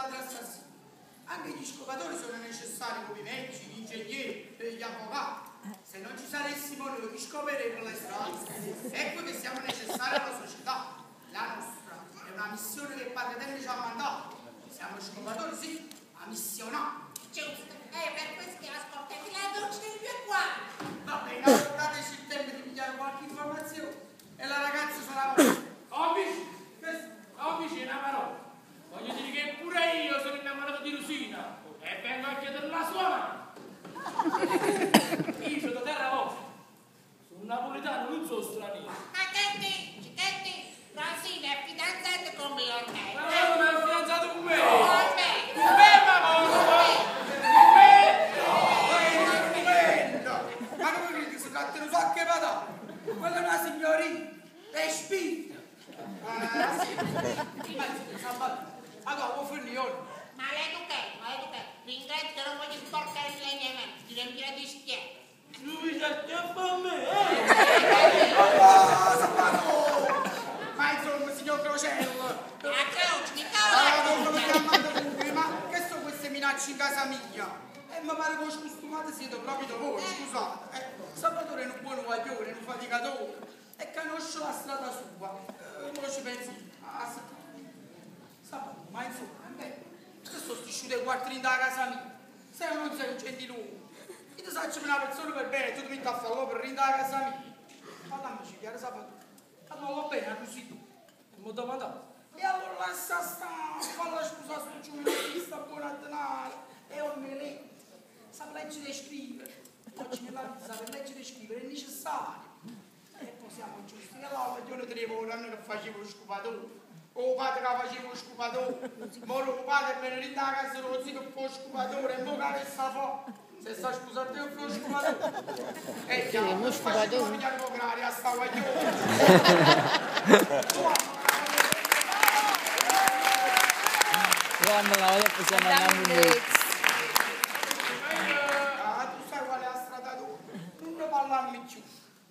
ladri assassini. Anche gli scopatori sono necessari come i medici, gli ingegneri, gli avvocati. Se non ci saressimo noi, chi scoperemo le strade? Ecco che siamo necessari alla società. La nostra è una missione che Padre Eterno ci ha mandato. Siamo scopatori, sì, ma missionari. Giusto, è per questo che ascoltate la voce del mio cuore. Va bene, allora dateci il tempo di pigliare qualche informazione e la ragazza sarà vostra. Amici, una parola. Voglio dire che pure io sono innamorato di Rosina e vengo a chiedere la sua mano. Io sono da terra vostra. Sono napoletano, non sono straniero. Ma che dici? Rosina è fidanzata con me ormai. Ma come è fidanzato con me? Con me. Ma come credi si tratta di sacche patate? Quella è una signorina, è spinta. Allora, può finire ora. Ma l'educato. Ringrazio che non voglio sporcare le mie mani, ti riempire di schiaffi. Lui sa schiaffo a me. Ma insomma, signor Crocello. La croce, di cavolo. Ma che sono queste minacce in casa mia? Mi pare che voi scostumate siete proprio voi, scusate. Salvatore è un buon guaglione, un faticatore e conosce la strada sua. Come ci pensi? Salvatore, ma insomma, che sto stisciuto ai quattrini da casa mia? Sei o non sei un gentiluomo? Io ti saccio una persona per bene, tu ti metti a fare per rindare a casa mia. Fallammici, chiaro Salvatore. Fallo bene, così tu. E mi domandato. E allora lascia stare, falla scusa sto giornalista, buona denaro. E un meletto. Sa leggere e scrivere. Oggi nella vita per leggere e scrivere è necessario. E poi siamo giusti. E allora io ne tenevo un anno che facevo lo scopatore. O padre che facevo lo scopatore. Moro il padre me ne rinda a casa lo zio che fa lo scopatore. E mo che resta fuori. Se sta scusando io fa lo scopatore. E chiaro, non facevo pigliare con l'aria a sta guaglione. Quando la voglio possiamo andare.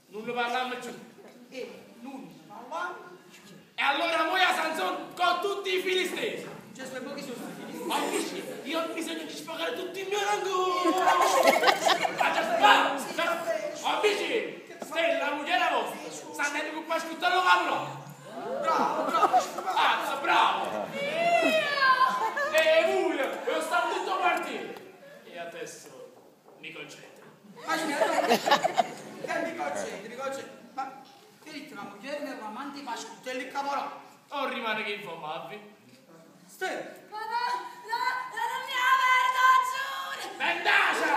Non ne parliamo più. E allora voi a Sanson con tutti i fili stesi. Gesù e pochi sono stati. Amici, io ho bisogno di spagare tutti i miei rangoni. Amici, Stella, moglie vostra, sta andando con qua a ascoltare lo cavolo. Bravo. Azza, bravo. E voi, io sto tutto partito. E adesso mi concentro. Mi concentri. Ma che dite la moglie e l'amante ma ascoltare il caporale? Non rimane che informarvi. Stella. Ma non mi ha aperto, giuro! Vendacia!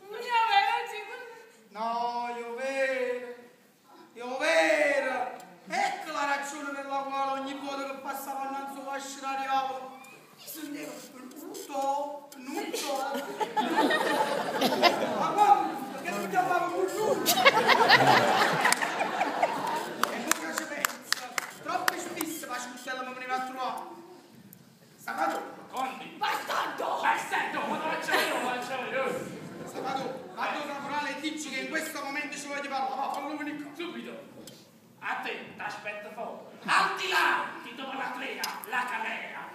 Mi ha aperto, No, io vero. Ecco la ragione per la quale ogni volta che passava innanzi a lasciare arrivavo. Mi sentivo nudo. Ma come? Che non chiamavo con nudo? E non ci pensa. Troppe spisse ma scuttella mi veniva a trovare. Salvatore. Conti. bastardo! Bastardo, ma lo facciamo io. Salvatore, vado una morale e dici che in questo momento ci voglio parlare. Va, fallo venire qua. Subito. A te, t'aspetto fuori. Al di là, ti do la clea, la calera.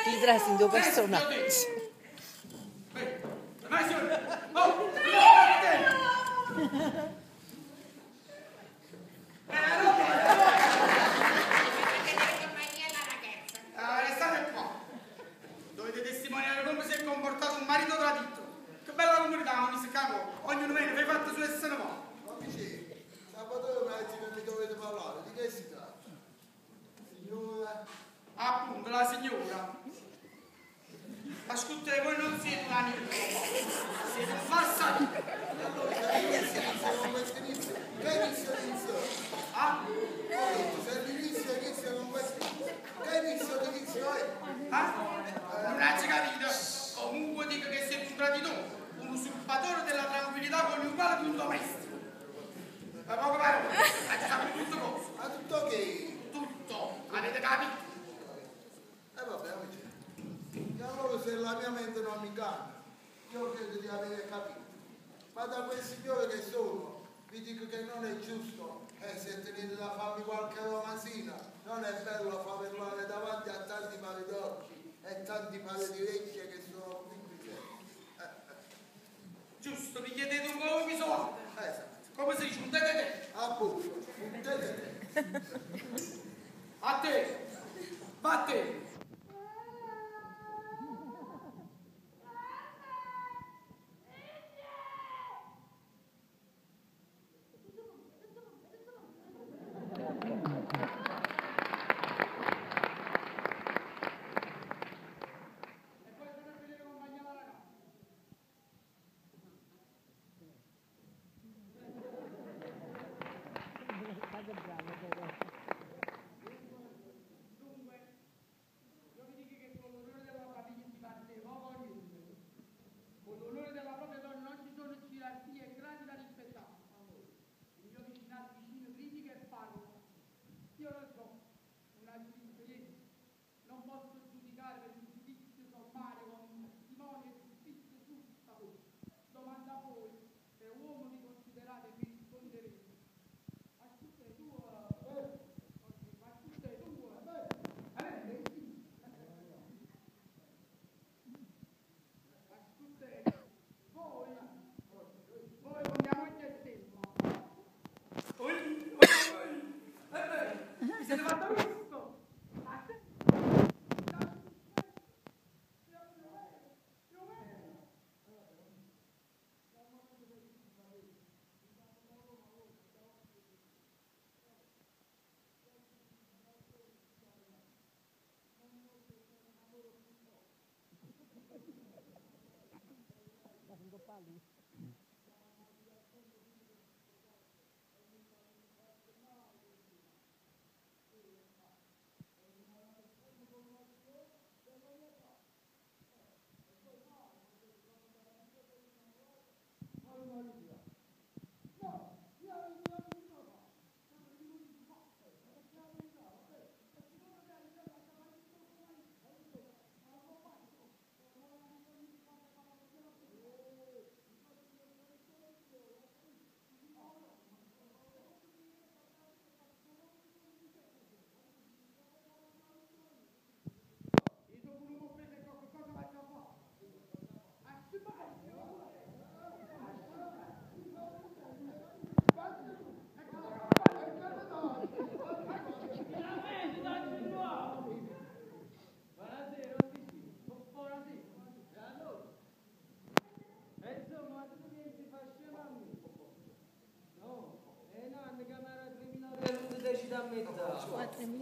Ti trassi in due personaggi. Vai, signore! Oh! Restate qua. Dovete testimoniare come si è comportato un marito tradito. Che bella comunità, non mi si capo. Ognuno meno, vi fate su essere mo'. Amici, Salvatore mi ha detto che dovete parlare. Di che si tratta? Signora? Appunto, la signora. Ascoltate, voi non siete una nicchia. Siete un falsario. Che inizio? Ah? Se l'inizio con questo, che inizio è? Ah? Non hai capito? Comunque dico che siete un traditore, un usurpatore della tranquillità coniugale di un domestico. Ma poco parole, ma ci sapete tutto cosa. Ma tutto che? Tutto, avete capito? Vabbè, amici. E allora se la mia mente non mi cambia, io credo di avere capito. Ma da quel signore che sono, vi dico che non è giusto, se tenete da farmi qualche romanzina, non è bello far parlare davanti a tanti pari d'occhi e tanti pari di orecchie che sono qui presenti. Giusto, mi chiedete un po' di soldi. Esatto. Come si dice, un tetete? Appunto, un tetete. A te, a te.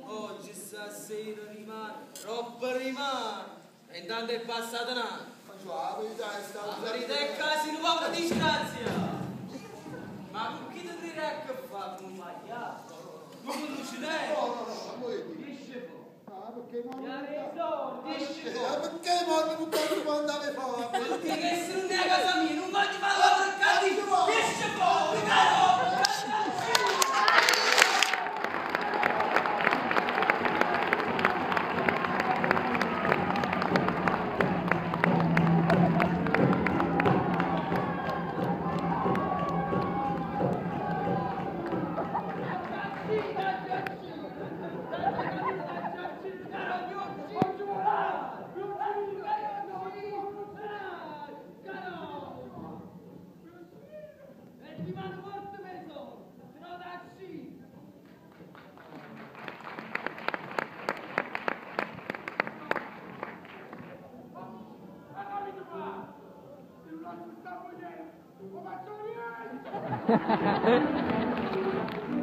Oggi stasera rimane, troppo rimane, e intanto è passata un anno. La verità è stata... La verità è quasi un po' di disgrazia. Ma con chi ti direi che fa con un magliato? Non conosci lei? No, Disce ah, perché non... perché non può andare fuori? perché che se non è a casa mia, non voglio parlare per cattivo! Disce fuori, caro! Ha ha ha ha!